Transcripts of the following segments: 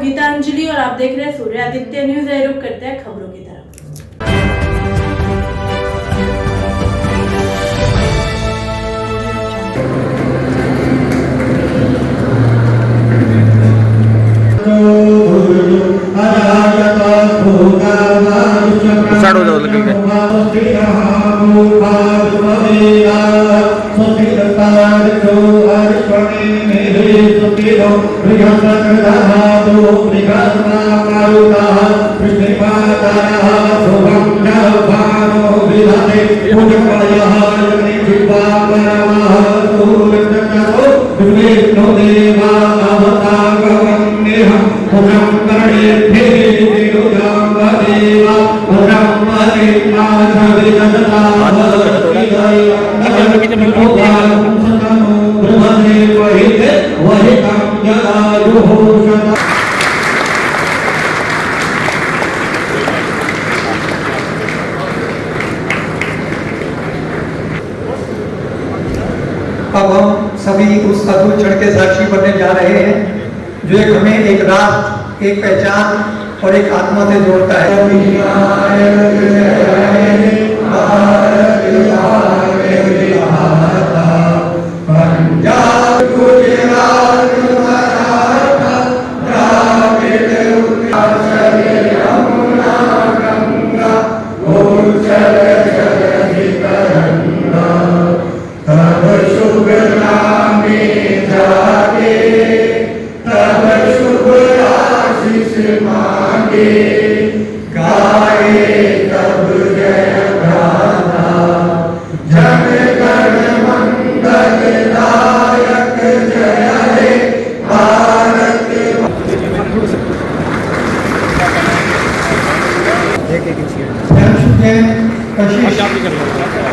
गीतांजलि और आप देख रहे हैं सूर्य आदित्य न्यूज। रुक करते हैं खबरों की तरफ। अब हम सभी उस अद्भुत क्षण के साक्षी बनने जा रहे हैं जो एक हमें एक राष्ट्र, एक पहचान और एक आत्मा से जोड़ता है।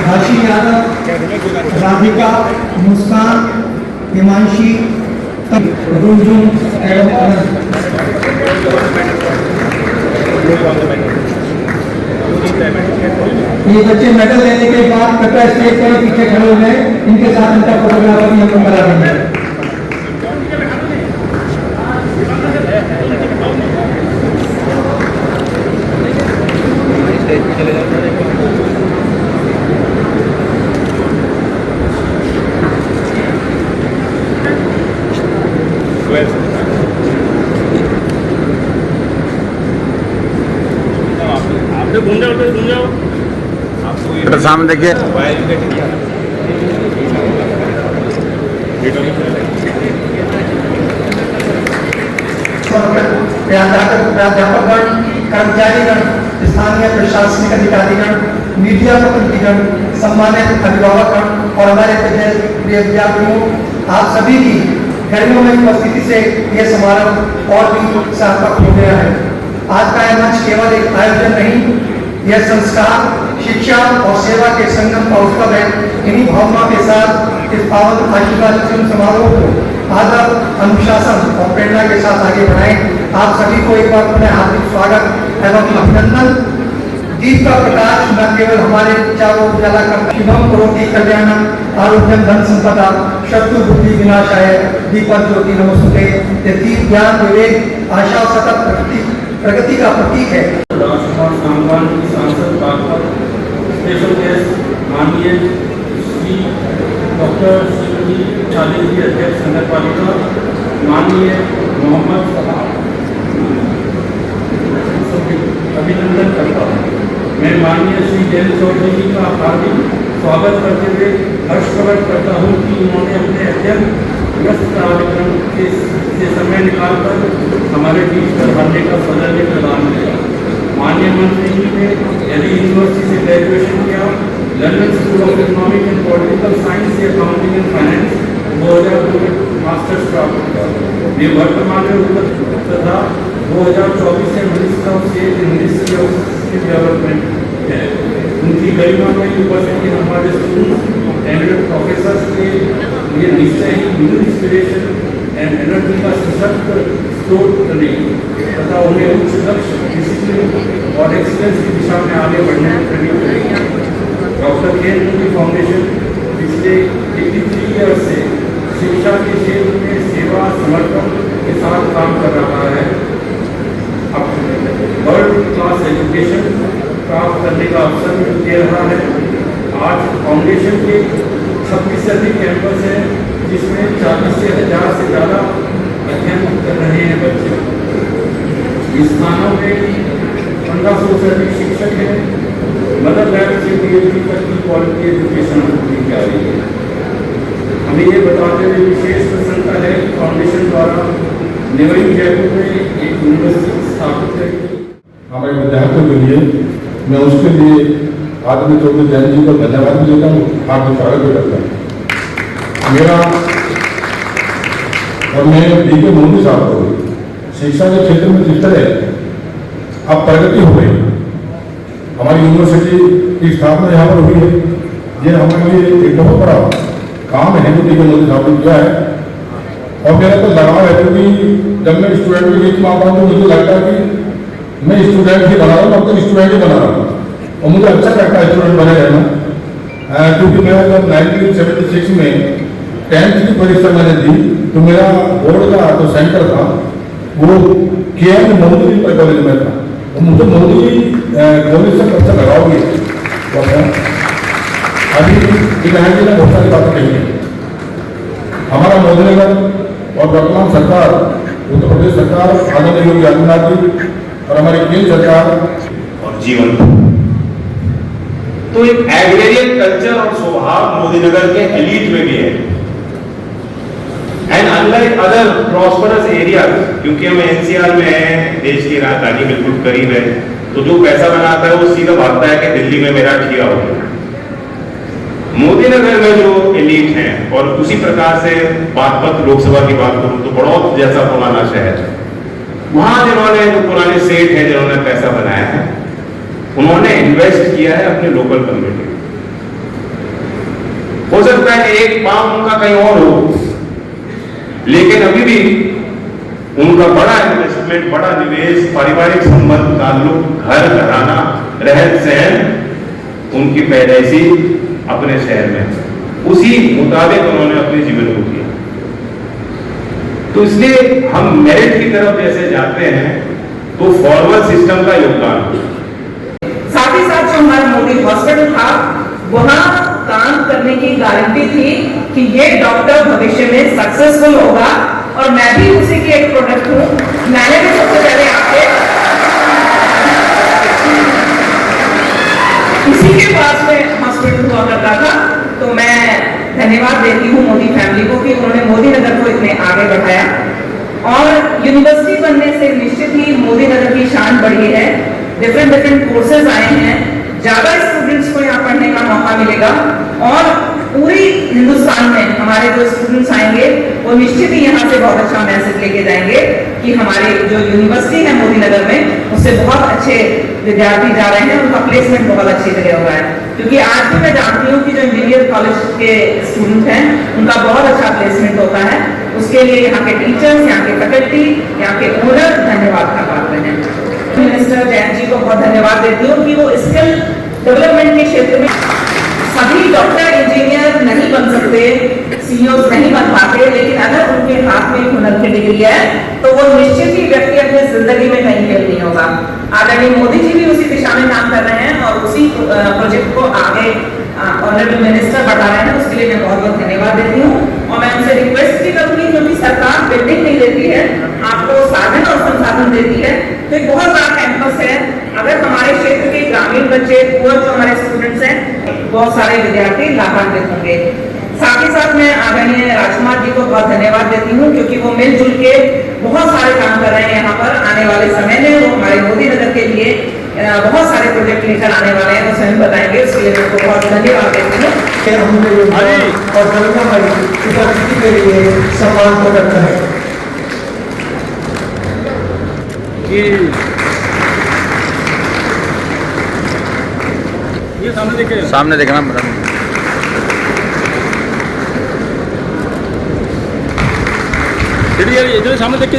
राशि यादव, राधिका, मुस्कान, हिमांशी, रुजुम एवं अनंत। ये बच्चे मेडल लेने के बाद कटरा स्टेज पर पीछे खड़े हुए हैं, इनके साथ इनका फोटोग्राफर भी हम लोग करा देंगे। सामने देखिए प्राध्यापकगण, कर्मचारीगण, स्थानीय प्रशासनिक अधिकारीगण, मीडिया प्रतिनिधिगण, सम्मानित अभिभावकगण और हमारे प्रिय विद्यार्थियों, आप सभी की गर्मियों में उपस्थिति से यह समारोह और भी सार्थक हो गया है। आज का यह मंच केवल एक आयोजन नहीं, यह संस्कार, शिक्षा और सेवा के संगम का उत्सव है। इन्हीं भावना के साथ इस पावन आशीर्वाद समारोह को आदर, अनुशासन और प्रेरणा के साथ आगे बढ़ाएं। आप सभी को एक बार पुनः हार्दिक स्वागत एवं अभिनंदन। दीप का प्रकाश न केवल हमारे चारों उजाला करता, शुभम करोति कल्याणम, आरोग्यम धन संपदा, शत्रु बुद्धि विनाशाय, दीपक ज्योति नमोस्तुते। ये दीप ज्ञान विवेक आशा सतत प्रगति का प्रतीक है। सांसद बागपत स्पेशल गेस्ट माननीय श्री डॉक्टर श्रीमती चालीस अध्यक्ष नगर पालिका माननीय मोहम्मद अभिनंदन करता हूँ। मैं माननीय श्री जयंत चौधरी जी का हार्दिक स्वागत करते हुए हर्ष प्रकट करता हूँ कि उन्होंने अपने अत्यंत व्यस्त कार्यक्रम से समय निकालकर हमारे बीच पर बनने का सौजन्य प्रदान किया। माननीय मंत्री जी ने दिल्ली यूनिवर्सिटी से ग्रेजुएशन किया, London school of economic and political science से अकाउंटिंग एंड फाइनेंस 2002 में मास्टर्स प्राप्त किया। वे वर्तमान में तथा 2024 से minister of state in ministry of development है। उनकी गरिमामयी उपस्थिति हमारे स्टूडेंट्स एंड प्रोफेसर्स के लिए निश्चय ही न्यू इंस्पिरेशन एंड एनर्जी का सशक्त स्रोत बनेगी तथा उन्हें उच्च लक्ष्य, डिसिप्लिन और एक्सीलेंस की दिशा में आगे बढ़ने में प्रेरित करेगी। डॉक्टर खेल मोदी फाउंडेशन पिछले 83 ईयर से शिक्षा के क्षेत्र में सेवा, समर्पण के साथ काम कर रहा है। अब वर्ल्ड क्लास एजुकेशन प्राप्त करने का अवसर दे रहा है। आज फाउंडेशन के 26 से अधिक कैंपस है, जिसमें 40 से 1000 से ज़्यादा अध्ययन कर रहे हैं बच्चे। इस स्थानों में 1500 से अधिक शिक्षक हैं। मदर लैब से PhD तक की क्वालिटी एजुकेशन दी जा रही है। हमें ये बताते हुए विशेष प्रसन्नता है कि फाउंडेशन द्वारा नेवई जयपुर में एक यूनिवर्सिटी स्थापित करेगी। हमारे विद्यार्थियों के लिए मैं उसके लिए आदरणीय चौधरी जैन जी को धन्यवाद भी देता हूँ, आपको स्वागत भी करता हूँ। मेरा और मैं DK मोदी साहब को शिक्षा के क्षेत्र में जिस तरह अब प्रगति हो गई, हमारी यूनिवर्सिटी की स्थापना यहाँ पर हुई है, ये हमारे लिए एक बहुत बड़ा काम है जो DK मोदी साहब ने किया है। और मेरा तो लगाव है, क्योंकि जब मैं स्टूडेंट के बीच में आता हूँ तो मुझे लगता है कि मैं स्टूडेंट ही बना रहा हूँ, अब तक स्टूडेंट ही बना रहा हूँ, और मुझे अच्छा लगता है स्टूडेंट बने रहना। क्योंकि मेरा जब 1976 में 10th की परीक्षा मैंने दी तो मेरा बोर्ड का जो सेंटर था वो KM मोदी कॉलेज में था, और मुझे मोदी कॉलेज से कब से लगाओगे। अभी विधायक जी ने बहुत सारी बातें कही है। हमारा मोदी नगर और वर्तमान सरकार, उत्तर प्रदेश सरकार, आदरणीय योगी आदित्यनाथ जी और हमारी केंद्र सरकार और जीवन, तो एक एग्रेरियन कल्चर और स्वभाव मोदीनगर के एलीट में भी है। And unlike other prosperous areas, क्योंकि हम NCR में हैं, देश की राजधानी बिल्कुल करीब है, तो जो पैसा बनाता है वो सीधा भागता है कि दिल्ली में मेरा ठिया हो। मोदीनगर में जो एलीट हैं, और उसी प्रकार से बागपत लोकसभा की बात करूं तो बड़ौत जैसा पुराना शहर, वहां जिन्होंने, जो पुराने सेठ हैं जिन्होंने पैसा बनाया है, उन्होंने इन्वेस्ट किया है अपने लोकल कम्युनिटी। हो सकता है कि एक पांव उनका कहीं और हो, लेकिन अभी भी उनका बड़ा इन्वेस्टमेंट, बड़ा निवेश, पारिवारिक संबंध, ताल्लुक, घर, घराना, रहन सहन उनकी पैदाइशी अपने शहर में, उसी मुताबिक उन्होंने अपने जीवन को किया। तो इसलिए हम मेरिट की तरफ जैसे जाते हैं तो फॉर्मल सिस्टम का योगदान, साथ ही साथ जो हमारा मोदी हॉस्पिटल था, वहां काम करने की गारंटी थी कि ये डॉक्टर भविष्य में सक्सेसफुल होगा, और मैं भी उसी की एक प्रोडक्ट हूँ। मैंने भी सबसे पहले आके इसी के पास में हॉस्पिटल हुआ करता था, तो मैं धन्यवाद देती हूँ मोदी फैमिली को कि उन्होंने मोदी नगर को इतने आगे बढ़ाया। और यूनिवर्सिटी बनने से निश्चित ही मोदी नगर की शान बढ़ी है। डिफरेंट कोर्सेज आए हैं, ज्यादा स्टूडेंट्स को यहाँ पढ़ने का मौका मिलेगा, और पूरी हिंदुस्तान में हमारे जो स्टूडेंट्स आएंगे वो निश्चित ही यहाँ से बहुत अच्छा मैसेज लेके जाएंगे कि हमारी जो यूनिवर्सिटी है मोदी नगर में, उससे बहुत अच्छे विद्यार्थी जा रहे हैं, उनका प्लेसमेंट बहुत अच्छी जगह हुआ है। क्योंकि आज भी मैं जानती हूँ कि जो इंजीनियर कॉलेज के स्टूडेंट हैं उनका बहुत अच्छा प्लेसमेंट होता है। उसके लिए यहाँ के टीचर्स, यहाँ के फैकल्टी, यहाँ के ओनर धन्यवाद का पात्र हैं। मिनिस्टर जैन जी को बहुत धन्यवाद देती हूँ कि वो स्किल डेवलपमेंट के क्षेत्र में, सभी डॉक्टर इंजीनियर नहीं बन सकते, CEOs नहीं बन पाते, लेकिन अगर उनके हाथ में हुनर की डिग्री है तो वो निश्चित ही व्यक्ति अपनी जिंदगी में कहीं फेल नहीं होगा। आदरणीय मोदी जी भी उसी दिशा में काम कर रहे हैं और उसी प्रोजेक्ट को आगे ऑनरेबल मिनिस्टर बढ़ा रहे हैं। उसके लिए मैं बहुत बहुत धन्यवाद देती हूँ, और मैं उनसे रिक्वेस्ट भी करूंगी, क्योंकि सरकार बिल्डिंग नहीं देती है, आपको साधन और संसाधन देती है। तो एक बहुत बड़ा कैंपस है, अगर हमारे क्षेत्र के ग्रामीण बच्चे, जो हमारे स्टूडेंट्स हैं, बहुत सारे विद्यार्थी लाभान्वित होंगे। साथ ही साथ मैं आदरणीय राजकुमार जी को बहुत धन्यवाद देती हूँ, क्योंकि वो मिलजुल के बहुत सारे काम कर रहे हैं यहाँ पर। आने वाले समय में वो हमारे मोदी नगर के लिए बहुत सारे प्रोजेक्ट लेकर आने वाले हैं, तो स्वयं बताएंगे, उसके लिए मैं उनको बहुत धन्यवाद देती हूँ। और गंगा माई उपस्थिति के लिए सम्मान को करता है। ये सामने देखना मैडम। इधर सामने देख के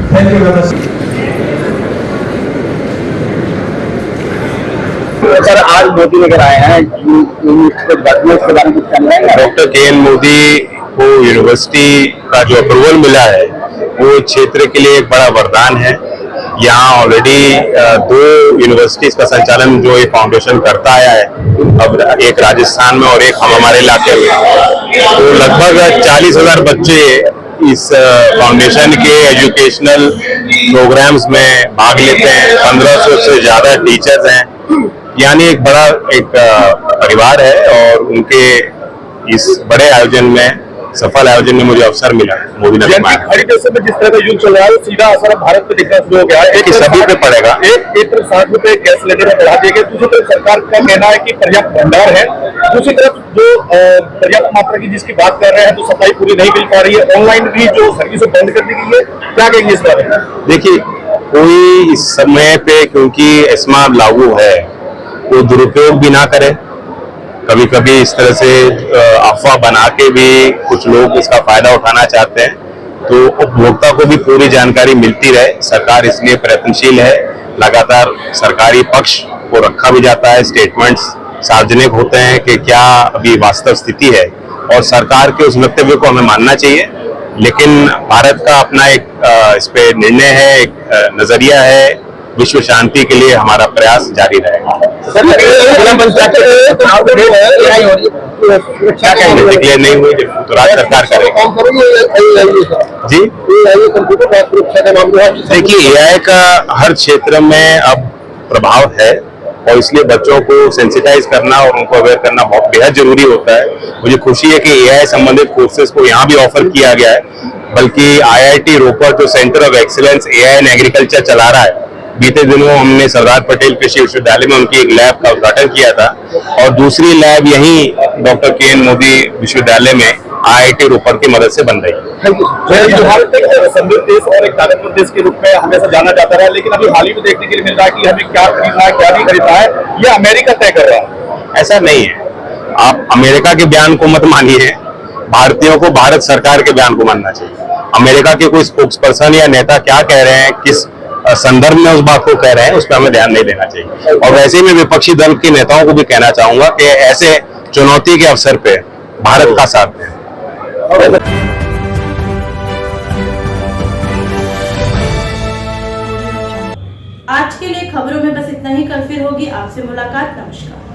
thank you very much. Sir आज मोदी लेकर आए हैं इसके बारे में कुछ कहना है? Doctor K. N.. मोदी को यूनिवर्सिटी का जो अप्रूवल मिला है वो क्षेत्र के लिए एक बड़ा वरदान है। यहाँ ऑलरेडी 2 यूनिवर्सिटीज का संचालन जो ये फाउंडेशन करता आया है, अब एक राजस्थान में और एक हमारे इलाके में, तो लगभग 40,000 बच्चे इस फाउंडेशन के एजुकेशनल प्रोग्राम्स में भाग लेते हैं। 1500 से ज्यादा टीचर्स हैं, यानी एक बड़ा परिवार है और उनके इस बड़े आयोजन में, सफल आयोजन में मुझे अवसर मिला है मोदी नगर में। में जिस तरह का युद्ध चल रहा है सीधा असर भारत पे दिखना शुरू हो गया है। एक सभी पे पड़ेगा। एक तरफ 60 रुपए गैस सिलेंडर बढ़ा दिए गए, दूसरी तरफ सरकार का कहना है कि पर्याप्त भंडार है, दूसरी तरफ जो पर्याप्त मात्रा की जिसकी बात कर रहे हैं तो सप्लाई पूरी नहीं मिल पा रही है। ऑनलाइन भी जो सर्विस बंद कर दी गई है, क्या कहेंगे इस बारे में? देखिए, कोई इस समय पे क्योंकि एस्मा लागू है वो दुरुपयोग भी ना करे। कभी कभी इस तरह से अफवाह बना के भी कुछ लोग इसका फायदा उठाना चाहते हैं, तो उपभोक्ता को भी पूरी जानकारी मिलती रहे। सरकार इसलिए प्रयत्नशील है, लगातार सरकारी पक्ष को रखा भी जाता है, स्टेटमेंट्स सार्वजनिक होते हैं कि क्या अभी वास्तव स्थिति है, और सरकार के उस वक्तव्य को हमें मानना चाहिए। लेकिन भारत का अपना एक इस पे निर्णय है, एक नजरिया है, विश्व शांति के लिए हमारा प्रयास जारी रहेगा। क्या कहेंगे, डिक्लेयर नहीं हुई तो राज्य सरकार करेगी जी। देखिए, एआई का हर क्षेत्र में अब प्रभाव है और इसलिए बच्चों को सेंसिटाइज करना और उनको अवेयर करना बहुत बेहद जरूरी होता है। मुझे खुशी है कि एआई संबंधित कोर्सेज को यहाँ भी ऑफर किया गया है, बल्कि आईआईटी रोपड़ जो centre of excellence AI in agriculture चला रहा है, बीते दिनों हमने सरदार पटेल कृषि विश्वविद्यालय में उनकी एक लैब का उद्घाटन किया था और दूसरी लैब यहीं डॉक्टर के.एन. मोदी विश्वविद्यालय में आईआईटी रोपड़ की मदद से बन रही है। भारत एक समृद्ध देश और एक ताकतवर देश के रूप में हमेशा जाना जाता रहा, लेकिन अभी हाल ही में देखने के लिए मिल रहा है कि हमें क्या खरीदना है क्या नहीं खरीदना है, यह अमेरिका तय कर रहा है। ऐसा नहीं है, आप अमेरिका के बयान को मत मानिए, भारतीयों को भारत सरकार के बयान को मानना चाहिए। अमेरिका के कोई स्पोक्स पर्सन या नेता क्या कह रहे हैं, किस संदर्भ में उस बात को कह रहे हैं, उस पर हमें ध्यान नहीं देना चाहिए। और वैसे ही मैं विपक्षी दल के नेताओं को भी कहना चाहूंगा कि ऐसे चुनौती के अवसर पे भारत का साथ दें। आज के लिए खबरों में बस इतना ही। कल फिर होगी आपसे मुलाकात। नमस्कार।